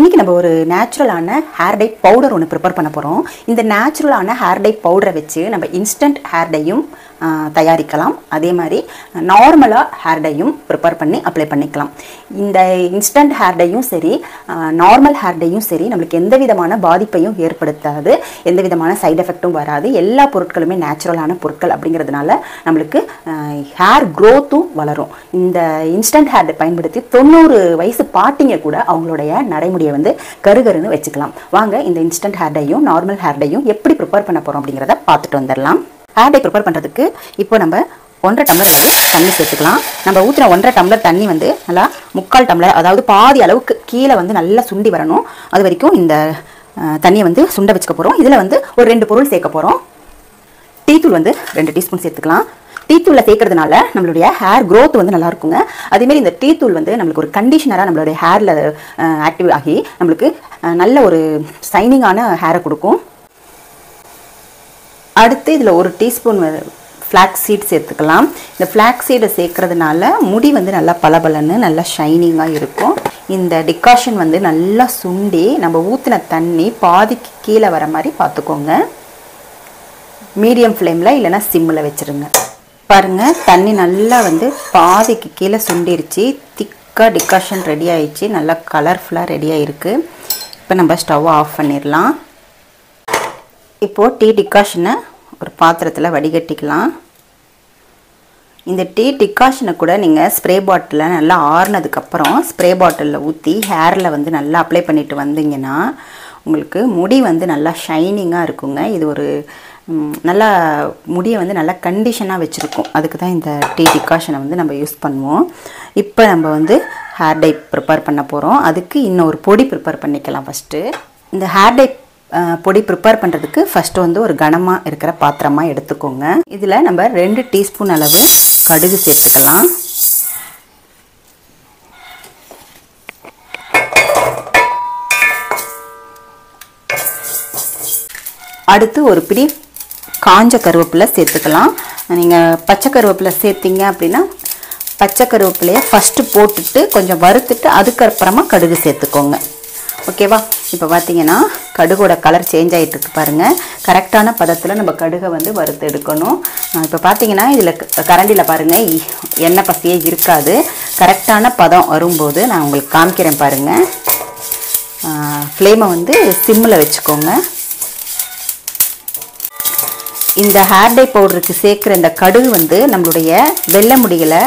இன்றைக்கி நம்ம ஒரு நேச்சுரலான ஹேர் டை பவுடர் ஒன்று ப்ரிப்பேர் பண்ண போகிறோம். இந்த நேச்சுரலான ஹேர் டை பவுடரை வச்சு நம்ம இன்ஸ்டன்ட் ஹேர் டையும் தயாரிக்கலாம். அதே மாதிரி நார்மலாக ஹேர் டையும் ப்ரிப்பேர் பண்ணி அப்ளை பண்ணிக்கலாம். இந்த இன்ஸ்டன்ட் ஹேர் டையும் சரி, நார்மல் ஹேர் டையும் சரி, நம்மளுக்கு எந்த விதமான பாதிப்பையும் ஏற்படுத்தாது, எந்த விதமான சைடு எஃபெக்ட்டும் வராது. எல்லா பொருட்களுமே நேச்சுரலான பொருட்கள் அப்படிங்கிறதுனால நம்மளுக்கு ஹேர் க்ரோத்தும் வளரும். இந்த இன்ஸ்டன்ட் ஹேர் டை பயன்படுத்தி 90 வயசு பாட்டிங்க கூட அவங்களுடைய நடைமுடியை வந்து கருகருன்னு வச்சுக்கலாம். வாங்க இந்த இன்ஸ்டன்ட் ஹேர் டையும் நார்மல் ஹேர் டையும் எப்படி ப்ரிப்பேர் பண்ண போகிறோம் அப்படிங்கிறத பார்த்துட்டு வந்துடலாம். ஹேர் டை ப்ரிப்பேர் பண்ணுறதுக்கு இப்போ நம்ம 1.5 டம்ளர் வந்து தண்ணி சேர்த்துக்கலாம். நம்ம ஊற்றின 1.5 டம்ளர் தண்ணி வந்து நல்லா 3/4 டம்ளர், அதாவது பாதி அளவுக்கு கீழே வந்து நல்லா சுண்டி வரணும். அது வரைக்கும் இந்த தண்ணியை வந்து சுண்ட வச்சுக்க போகிறோம். இதில் வந்து ஒரு 2 பொருள் சேர்க்க போகிறோம். டீத்தூள் வந்து 2 டீஸ்பூன் சேர்த்துக்கலாம். டீத்தூளில் சேர்க்கறதுனால நம்மளுடைய ஹேர் க்ரோத் வந்து நல்லா இருக்குங்க. அதேமாரி இந்த டீத்தூள் வந்து நம்மளுக்கு ஒரு கண்டிஷனராக நம்மளுடைய ஹேரில் ஆக்டிவ் ஆகி நம்மளுக்கு நல்ல ஒரு ஷைனிங்கான ஹேரை கொடுக்கும். அடுத்து இதில் 1 டீஸ்பூன் ஃப்ளாக்ஸ் சீட் சேர்த்துக்கலாம். இந்த ஃப்ளாக்ஸ் சீடை சேர்க்கறதுனால முடி வந்து நல்லா பளபளன்னு நல்லா ஷைனிங்காக இருக்கும். இந்த டிகாஷன் வந்து நல்லா சுண்டி நம்ம ஊற்றின தண்ணி பாதிக்கு கீழே வர மாதிரி பார்த்துக்கோங்க. மீடியம் ஃப்ளேமில் இல்லைனா சிம்மில் வச்சுருங்க. பாருங்கள், தண்ணி நல்லா வந்து பாதிக்கு கீழே சுண்டிருச்சு. திக்காக டிகாஷன் ரெடி ஆயிடுச்சு. நல்லா கலர்ஃபுல்லாக ரெடியாக இருக்குது. இப்போ நம்ம ஸ்டவ் ஆஃப் பண்ணிடலாம். இப்போது டீ டிகாஷனை ஒரு பாத்திரத்தில் வடிகட்டிக்கலாம். இந்த டீ டிகாஷனை கூட நீங்கள் ஸ்ப்ரே பாட்டிலில் நல்லா ஆறுனதுக்கப்புறம் ஸ்ப்ரே பாட்டிலில் ஊற்றி ஹேரில் வந்து நல்லா அப்ளை பண்ணிட்டு வந்தீங்கன்னா உங்களுக்கு முடி வந்து நல்லா ஷைனிங்காக இருக்குங்க. இது ஒரு நல்லா முடியை வந்து நல்லா கண்டிஷனாக வச்சுருக்கோம். அதுக்கு தான் இந்த டீ டிகாஷனை வந்து நம்ம யூஸ் பண்ணுவோம். இப்போ நம்ம வந்து ஹேர் டை ப்ரிப்பேர் பண்ண போகிறோம். அதுக்கு இன்னும் ஒரு பொடி ப்ரிப்பேர் பண்ணிக்கலாம். ஃபஸ்ட்டு இந்த ஹேர் டை பொடி ப்ரிப்பேர் பண்ணுறதுக்கு ஃபஸ்ட்டு வந்து ஒரு கனமாக இருக்கிற பாத்திரமாக எடுத்துக்கோங்க. இதில் நம்ம 2 டீஸ்பூன் அளவு கடுகு சேர்த்துக்கலாம். அடுத்து ஒரு பிடி காஞ்ச கருவேப்பிலை சேர்த்துக்கலாம். நீங்கள் பச்சை கருவேப்பிலை சேர்த்திங்க அப்படின்னா பச்சை கருவேப்பிலையை ஃபஸ்ட்டு போட்டுட்டு கொஞ்சம் வறுத்துட்டு அதுக்கப்புறமா கடுகு சேர்த்துக்கோங்க. ஓகேவா? இப்போ பார்த்தீங்கன்னா கடுகோட கலர் சேஞ்ச் ஆகிட்டு இருக்கு பாருங்கள். கரெக்டான பதத்தில் நம்ம கடுகை வந்து வறுத்து எடுக்கணும். இப்போ பார்த்தீங்கன்னா இதில் கரண்டியில் பாருங்கள் எண்ணெய் பசியே இருக்காது. கரெக்டான பதம் வரும்போது நான் உங்களுக்கு காமிக்கிறேன் பாருங்கள். ஃப்ளேமை வந்து சிம்மில் வச்சுக்கோங்க. இந்த ஹேர் டை பவுடருக்கு சேர்க்குற இந்த கடுகு வந்து நம்மளுடைய வெள்ளை முடிகளை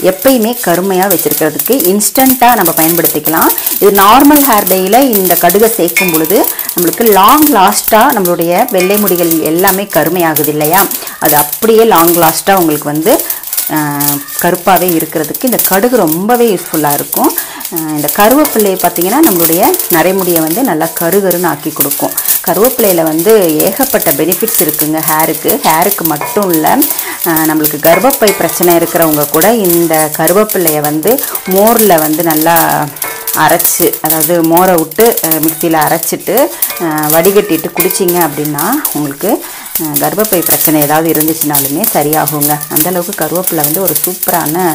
எப்பயுமே கருமையாக வச்சுருக்கிறதுக்கு இன்ஸ்டண்ட்டாக நம்ம பயன்படுத்திக்கலாம். இது நார்மல் ஹேர் டையில் இந்த கடுகை சேர்க்கும் பொழுது நம்மளுக்கு லாங் லாஸ்ட்டாக நம்மளுடைய வெள்ளை முடிகள் எல்லாமே கருமையாகுது இல்லையா? அது அப்படியே லாங் லாஸ்ட்டாக உங்களுக்கு வந்து கருப்பாகவே இருக்கிறதுக்கு இந்த கடுகு ரொம்பவே யூஸ்ஃபுல்லாக இருக்கும். இந்த கருவேப்பிலையை பார்த்திங்கன்னா நம்மளுடைய நரைமுடியை வந்து நல்லா கருகருன்னு ஆக்கி கொடுக்கும். கருவேப்பிலையில் வந்து ஏகப்பட்ட பெனிஃபிட்ஸ் இருக்குங்க ஹேருக்கு மட்டும் இல்லை. நம்மளுக்கு கர்ப்பப்பை பிரச்சனை இருக்கிறவங்க கூட இந்த கருவேப்பிலையை வந்து மோரில் வந்து நல்லா அரைச்சி, அதாவது மோரை விட்டு மிக்சியில் அரைச்சிட்டு வடிகட்டிட்டு குடிச்சிங்க அப்படின்னா உங்களுக்கு கர்ப்பப்பை பிரச்சனை ஏதாவது இருந்துச்சுனாலுமே சரியாகுங்க. அந்தளவுக்கு கருவேப்பிலை வந்து ஒரு சூப்பரான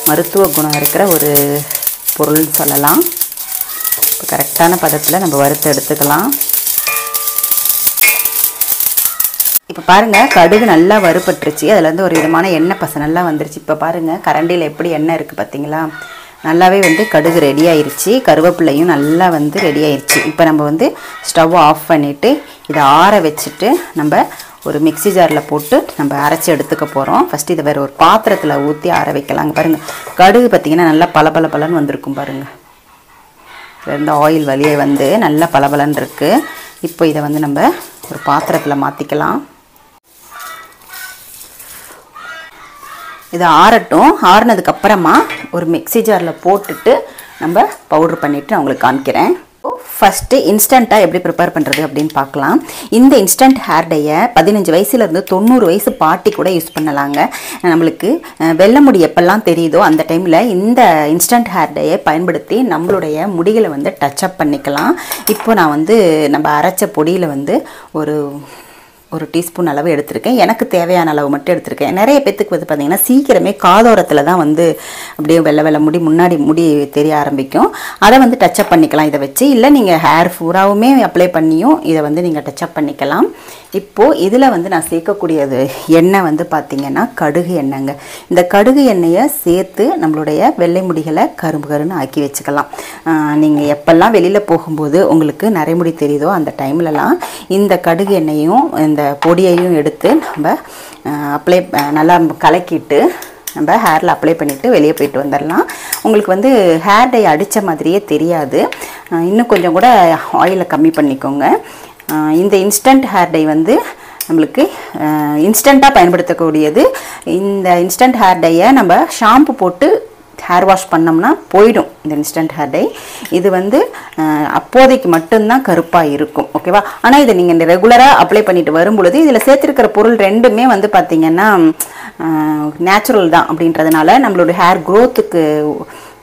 மருத்துவ குணம் இருக்கிற ஒரு பொருள்னு சொல்லலாம். இப்போ கரெக்டான பதத்தில் நம்ம வறுத்து எடுத்துக்கலாம். இப்போ பாருங்கள், கடுகு நல்லா வறுபட்டுருச்சு. அதுலேருந்து ஒரு விதமான எண்ணெய் பசை நல்லா வந்துருச்சு. இப்போ பாருங்கள் கரண்டியில் எப்படி எண்ணெய் இருக்குது பார்த்தீங்களா? நல்லாவே வந்து கடுகு ரெடி ஆயிடுச்சு. கருவேப்பிலையும் நல்லா வந்து ரெடி ஆயிடுச்சு. இப்போ நம்ம வந்து ஸ்டவ் ஆஃப் பண்ணிவிட்டு இதை ஆற வச்சுட்டு நம்ம ஒரு மிக்ஸி ஜாரில் போட்டு நம்ம அரைச்சி எடுத்துக்க போகிறோம். ஃபஸ்ட்டு இதை வேறு ஒரு பாத்திரத்தில் ஊற்றி ஆற வைக்கலாங்க. பாருங்கள், கடுகு பார்த்திங்கன்னா நல்லா பளபளன்னு வந்திருக்கும் பாருங்கள். இந்த ஆயில் வழியே வந்து நல்லா பளபளன்னு இருக்குது. இப்போ இதை வந்து நம்ம ஒரு பாத்திரத்தில் மாற்றிக்கலாம். இதை ஆறட்டும். ஆறுனதுக்கப்புறமா ஒரு மிக்ஸி ஜாரில் போட்டுட்டு நம்ம பவுட்ரு பண்ணிவிட்டு நான் உங்களுக்கு காமிக்கிறேன். ஃபஸ்ட்டு இன்ஸ்டண்ட்டாக எப்படி ப்ரிப்பேர் பண்ணுறது அப்படின்னு பார்க்கலாம். இந்த இன்ஸ்டன்ட் ஹேர் டையை 15 வயசுலேருந்து 90 வயசு பாட்டி கூட யூஸ் பண்ணலாங்க. நம்மளுக்கு வெள்ளை முடி எப்பெல்லாம் தெரியுதோ அந்த டைமில் இந்த இன்ஸ்டன்ட் ஹேர் டையை பயன்படுத்தி நம்மளுடைய முடிகளை வந்து டச்சப் பண்ணிக்கலாம். இப்போ நான் வந்து நம்ம அரைச்ச பொடியில் வந்து ஒரு ஒரு டீஸ்பூன் அளவு எடுத்திருக்கேன். எனக்கு தேவையான அளவு மட்டும் எடுத்திருக்கேன். நிறைய பேத்துக்கு வந்து பார்த்திங்கன்னா சீக்கிரமே காதோரத்தில் தான் வந்து அப்படியே வெள்ளை வெள்ளை முடி முன்னாடி முடி தெரிய ஆரம்பிக்கும். அதை வந்து டச்சப் பண்ணிக்கலாம் இதை வச்சு. இல்லை நீங்கள் ஹேர் பூராவுமே அப்ளை பண்ணியும் இதை வந்து நீங்கள் டச்சப் பண்ணிக்கலாம். இப்போது இதில் வந்து நான் சேர்க்கக்கூடியது எண்ணெய் வந்து பார்த்திங்கன்னா கடுகு எண்ணெய்ங்க. இந்த கடுகு எண்ணெயை சேர்த்து நம்மளுடைய வெள்ளை முடிகளை கரும்பு கருன்னு ஆக்கி வச்சுக்கலாம். நீங்கள் எப்பெல்லாம் வெளியில் போகும்போது உங்களுக்கு நரைமுடி தெரியுதோ அந்த டைம்லலாம் இந்த கடுகு எண்ணெயும் இந்த பொடியையும் எடுத்து நம்ம அப்ளை நல்லா கலக்கிட்டு நம்ம ஹேரில் அப்ளை பண்ணிவிட்டு வெளியே போயிட்டு வந்துடலாம். உங்களுக்கு வந்து ஹேர் டை அடித்த மாதிரியே தெரியாது. இன்னும் கொஞ்சம் கூட ஆயிலை கம்மி பண்ணிக்கோங்க. இந்த இன்ஸ்டன்ட் ஹேர் டை வந்து நம்மளுக்கு இன்ஸ்டண்ட்டாக பயன்படுத்தக்கூடியது. இந்த இன்ஸ்டன்ட் ஹேர் டையை நம்ம ஷாம்பு போட்டு ஹேர் வாஷ் பண்ணோம்னா போயிடும் இந்த இன்ஸ்டன்ட் ஹேர் டை. இது வந்து அப்போதைக்கு மட்டும்தான் கருப்பாக இருக்கும், ஓகேவா? ஆனால் இதை நீங்கள் ரெகுலராக அப்ளை பண்ணிட்டு வரும்பொழுது இதில் சேர்த்துருக்கிற பொருள் ரெண்டுமே வந்து பார்த்திங்கன்னா நேச்சுரல் தான் அப்படின்றதுனால நம்மளோட ஹேர் க்ரோத்துக்கு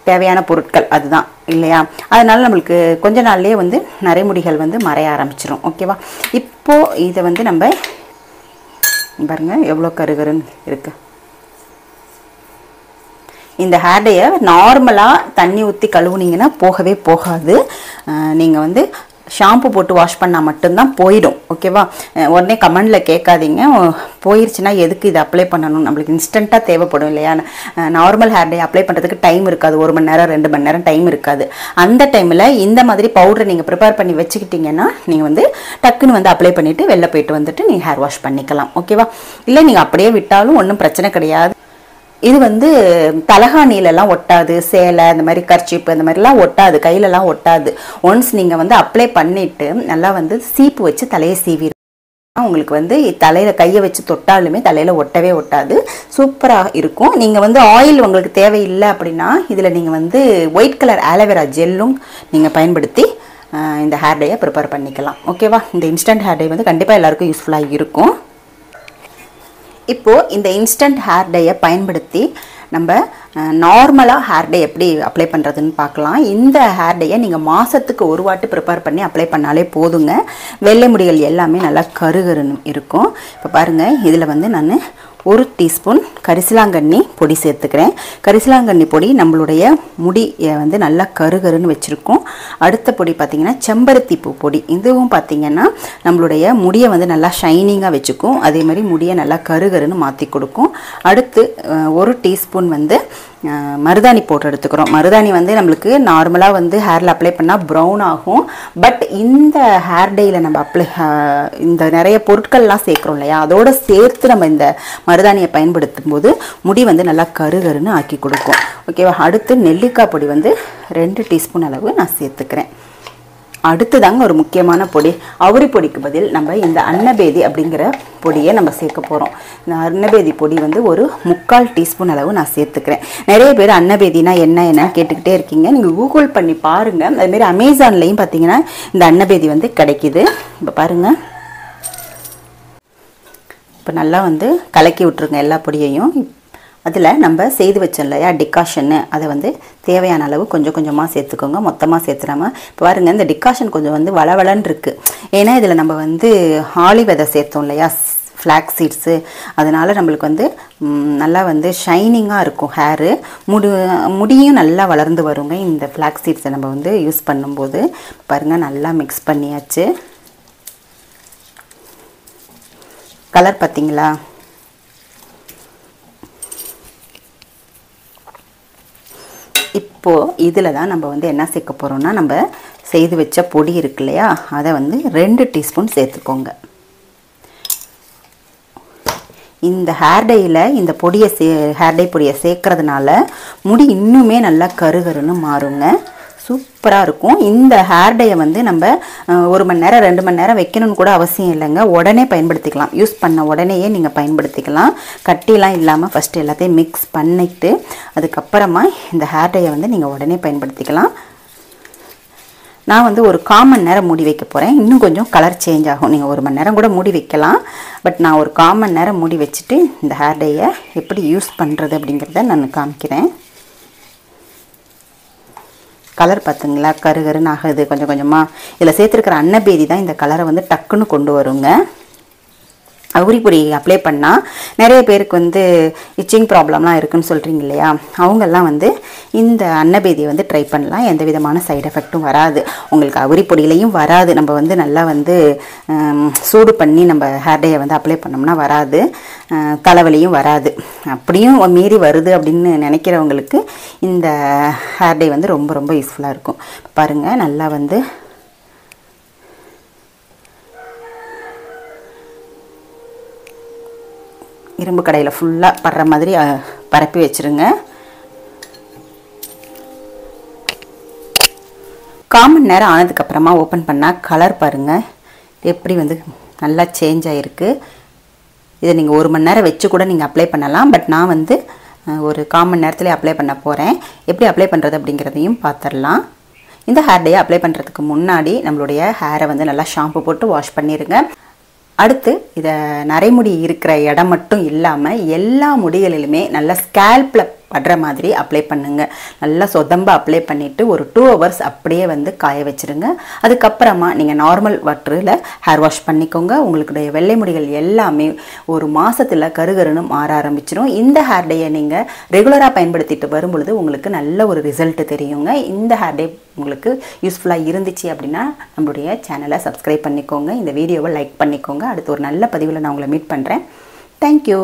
தேவையான பொருட்கள் அதுதான் இல்லையா? அதனால நம்மளுக்கு கொஞ்ச நாள்லேயே வந்து நரைமுடிகள் வந்து மறைய ஆரம்பிச்சிடும், ஓகேவா? இப்போது இதை வந்து நம்ம பாருங்கள் எவ்வளோ கருகருன்னு இருக்குது. இந்த ஹேர் டையை நார்மலாக தண்ணி ஊற்றி கழுவுனீங்கன்னா போகவே போகாது. நீங்கள் வந்து ஷாம்பு போட்டு வாஷ் பண்ணால் மட்டும்தான் போயிடும், ஓகேவா? உடனே கமெண்டில் கேட்காதீங்க போயிடுச்சுன்னா எதுக்கு இதை அப்ளை பண்ணணும், நம்மளுக்கு இன்ஸ்டண்ட்டாக தேவைப்படும் இல்லையா? நார்மல் ஹேர் டை அப்ளை பண்ணுறதுக்கு டைம் இருக்காது, 1 மணி நேரம் 2 மணி நேரம் டைம் இருக்காது. அந்த டைமில் இந்த மாதிரி பவுடரை நீங்கள் ப்ரிப்பேர் பண்ணி வச்சுக்கிட்டிங்கன்னா நீங்கள் வந்து டக்குன்னு வந்து அப்ளை பண்ணிவிட்டு வெளில போயிட்டு வந்துட்டு நீங்கள் ஹேர் வாஷ் பண்ணிக்கலாம், ஓகேவா? இல்லை நீங்கள் அப்படியே விட்டாலும் ஒன்றும் பிரச்சனை கிடையாது. இது வந்து தலகாணிலெல்லாம் ஒட்டாது, சேலை இந்த மாதிரி கர்ச்சிப்பு இந்த மாதிரிலாம் ஒட்டாது, கையிலலாம் ஒட்டாது. ஒன்ஸ் நீங்கள் வந்து அப்ளை பண்ணிவிட்டு நல்லா வந்து சீப்பு வச்சு தலையை சீவி உங்களுக்கு வந்து தலையில் கையை வச்சு தொட்டாலுமே தலையில் ஒட்டவே ஒட்டாது, சூப்பராக இருக்கும். நீங்கள் வந்து ஆயில் உங்களுக்கு தேவையில்லை அப்படின்னா இதில் நீங்கள் வந்து ஒயிட் கலர் ஆலோவேரா ஜெல்லும் நீங்கள் பயன்படுத்தி இந்த ஹேர் டையை ப்ரிப்பேர் பண்ணிக்கலாம், ஓகேவா? இந்த இன்ஸ்டன்ட் ஹேர் டை வந்து கண்டிப்பாக எல்லாருக்கும் யூஸ்ஃபுல்லாக இருக்கும். இப்போது இந்த இன்ஸ்டன்ட் ஹேர் டையை பயன்படுத்தி நம்ம நார்மலாக ஹேர் டை எப்படி அப்ளை பண்ணுறதுன்னு பார்க்கலாம். இந்த ஹேர் டையை நீங்கள் மாதத்துக்கு ஒரு வாட்டி ப்ரிப்பேர் பண்ணி அப்ளை பண்ணாலே போதுங்க. வெள்ளை முடிகள் எல்லாமே நல்லா கருகருன்னு இருக்கும். இப்போ பாருங்கள், இதில் வந்து நான் 1 டீஸ்பூன் கரிசலாங்கண்ணி பொடி சேர்த்துக்கிறேன். கரிசலாங்கண்ணி பொடி நம்மளுடைய முடியை வந்து நல்லா கருகருன்னு வச்சுருக்கோம். அடுத்த பொடி பார்த்திங்கன்னா செம்பருத்தி பூ பொடி. இதுவும் பார்த்திங்கன்னா நம்மளுடைய முடியை வந்து நல்லா ஷைனிங்காக வச்சுக்கும், அதே மாதிரி முடியை நல்லா கருகருன்னு மாற்றி கொடுக்கும். அடுத்து 1 டீஸ்பூன் வந்து மருதாணி பவுடர் எடுத்துக்கிறோம். மருதாணி வந்து நம்மளுக்கு நார்மலாக வந்து ஹேரில் அப்ளை பண்ணால் ப்ரௌன் ஆகும். பட் இந்த ஹேர் டையில் நம்ம இந்த நிறைய பொருட்கள்லாம் சேர்க்குறோம் இல்லையா, அதோடு சேர்த்து நம்ம இந்த மருதாணியை பயன்படுத்தும் போது முடி வந்து நல்லா கருகருன்னு ஆக்கி கொடுக்கும், ஓகேவா? அடுத்து நெல்லிக்காய் பொடி வந்து 2 டீஸ்பூன் அளவு நான் சேர்த்துக்கிறேன். அடுத்துதாங்க ஒரு முக்கியமான பொடி. அவுரி பொடிக்கு பதில் நம்ம இந்த அன்னபேதி அப்படிங்கிற பொடியை நம்ம சேர்க்க போகிறோம். இந்த அன்னபேதி பொடி வந்து ஒரு 3/4 டீஸ்பூன் அளவு நான் சேர்த்துக்கிறேன். நிறைய பேர் அன்னபேதினா என்னன்னு கேட்டுக்கிட்டே இருக்கீங்க. நீங்கள் கூகுள் பண்ணி பாருங்கள். அதுமாரி அமேசான்லேயும் பார்த்தீங்கன்னா இந்த அன்னபேதி வந்து கிடைக்கிது. இப்போ பாருங்கள், இப்போ நல்லா வந்து கலக்கி விட்ருங்க எல்லா பொடியையும். அதில் நம்ம செய்து வச்சோம் இல்லையா டிகாஷன்னு, அதை வந்து தேவையான அளவு கொஞ்சம் கொஞ்சமாக சேர்த்துக்கோங்க, மொத்தமாக சேர்த்துடாமல். இப்போ பாருங்கள், இந்த டிகாஷன் கொஞ்சம் வந்து வளவளன்னு இருக்குது. ஏன்னா இதில் நம்ம வந்து ஆளி விதை சேர்த்தோம் இல்லையா, ஃப்ளாக் சீட்ஸு, அதனால் நம்மளுக்கு வந்து நல்லா வந்து ஷைனிங்காக இருக்கும் ஹேரு. முடியும் நல்லா வளர்ந்து வருங்க இந்த ஃப்ளாக் சீட்ஸை நம்ம வந்து யூஸ் பண்ணும்போது. பாருங்கள், நல்லா மிக்ஸ் பண்ணியாச்சு. கலர் பார்த்தீங்களா? இப்போது இதில் தான் நம்ம வந்து என்ன சேர்க்க போகிறோம்னா, நம்ம செய்து வச்ச பொடி இருக்கு இல்லையா, அதை வந்து 2 டீஸ்பூன் சேர்த்துக்கோங்க. இந்த ஹேர் டையில் இந்த பொடியை ஹேர் டை பொடியை சேர்க்கறதுனால முடி இன்னுமே நல்லா கருகருன்னு மாறுங்க, சூப்பராக இருக்கும். இந்த ஹேர் டையை வந்து நம்ம 1 மணி நேரம் 2 மணி நேரம் வைக்கணும்னு கூட அவசியம் இல்லைங்க, உடனே பயன்படுத்திக்கலாம். யூஸ் பண்ண உடனேயே நீங்கள் பயன்படுத்திக்கலாம். கட்டிலாம் இல்லாமல் ஃபஸ்ட்டு எல்லாத்தையும் மிக்ஸ் பண்ணிவிட்டு அதுக்கப்புறமா இந்த ஹேர் டையை வந்து நீங்கள் உடனே பயன்படுத்திக்கலாம். நான் வந்து ஒரு 1/4 மணி நேரம் மூடி வைக்க போகிறேன். இன்னும் கொஞ்சம் கலர் சேஞ்ச் ஆகும். நீங்கள் 1 மணி நேரம் கூட மூடி வைக்கலாம். பட் நான் ஒரு 1/4 மணி நேரம் மூடி வச்சுட்டு இந்த ஹேர் டையை எப்படி யூஸ் பண்ணுறது அப்படிங்கிறத நான் காமிக்கிறேன். கலர் பார்த்துங்களா, கருகருன்னு ஆகுது கொஞ்சம் கொஞ்சமாக. இதில் சேர்த்துருக்கிற அன்னபேதி தான் இந்த கலரை வந்து டக்குன்னு கொண்டு வருங்க. அவுரி பொடி அப்ளை பண்ணால் நிறைய பேருக்கு வந்து இச்சிங் ப்ராப்ளம்லாம் இருக்குன்னு சொல்கிறீங்க இல்லையா, அவங்கெல்லாம் வந்து இந்த அன்னபேதியை வந்து ட்ரை பண்ணலாம். எந்த விதமான சைடு எஃபெக்ட்டும் வராது, உங்களுக்கு அவுரி பொடியிலையும் வராது. நம்ம வந்து நல்லா வந்து சூடு பண்ணி நம்ம ஹேர் டேயை வந்து அப்ளை பண்ணோம்னா வராது, தலைவலியும் வராது. அப்படியும் மீறி வருது அப்படின்னு நினைக்கிறவங்களுக்கு இந்த ஹேர் டே வந்து ரொம்ப ரொம்ப யூஸ்ஃபுல்லாக இருக்கும். பாருங்கள், நல்லா வந்து இரும்பு கடையில் ஃபுல்லாக படுற மாதிரி பரப்பி வச்சுருங்க. 1/4 மணி நேரம் ஆனதுக்கப்புறமா ஓப்பன் பண்ணால் கலர் பாருங்கள் எப்படி வந்து நல்லா சேஞ்ச் ஆகிருக்கு. இதை நீங்கள் 1 மணி நேரம் வச்சு கூட நீங்கள் அப்ளை பண்ணலாம். பட் நான் வந்து ஒரு 1/4 மணி நேரத்துலேயே அப்ளை பண்ண போகிறேன். எப்படி அப்ளை பண்ணுறது அப்படிங்கிறதையும் பார்த்துடலாம். இந்த ஹேர் டேயை அப்ளை பண்ணுறதுக்கு முன்னாடி நம்மளுடைய ஹேரை வந்து நல்லா ஷாம்பு போட்டு வாஷ் பண்ணிடுங்க. அடுத்து இதை நரைமுடி இருக்கிற இடம் மட்டும் இல்லாமல் எல்லா முடிகளிலுமே நல்லா ஸ்கேல்பில் படுற மாதிரி அப்ளை பண்ணுங்க. நல்லா சொதம்ப அப்ளை பண்ணிவிட்டு ஒரு 2 hours அப்படியே வந்து காய வச்சுருங்க. அதுக்கப்புறமா நீங்கள் நார்மல் வாட்டரில் ஹேர் வாஷ் பண்ணிக்கோங்க. உங்களுடைய வெள்ளை முடிகள் எல்லாமே ஒரு மாதத்தில் கருகருன்னு மாற ஆரம்பிச்சிடும். இந்த ஹேர் டேயை நீங்கள் ரெகுலராக பயன்படுத்திட்டு வரும்பொழுது உங்களுக்கு நல்ல ஒரு ரிசல்ட் தெரியுங்க. இந்த ஹேர் டே உங்களுக்கு யூஸ்ஃபுல்லாக இருந்துச்சு அப்படின்னா நம்மளுடைய சேனலை சப்ஸ்கிரைப் பண்ணிக்கோங்க, இந்த வீடியோவை லைக் பண்ணிக்கோங்க. அடுத்து ஒரு நல்ல பதிவில் நான் உங்களை மீட் பண்ணுறேன். தேங்க்யூ.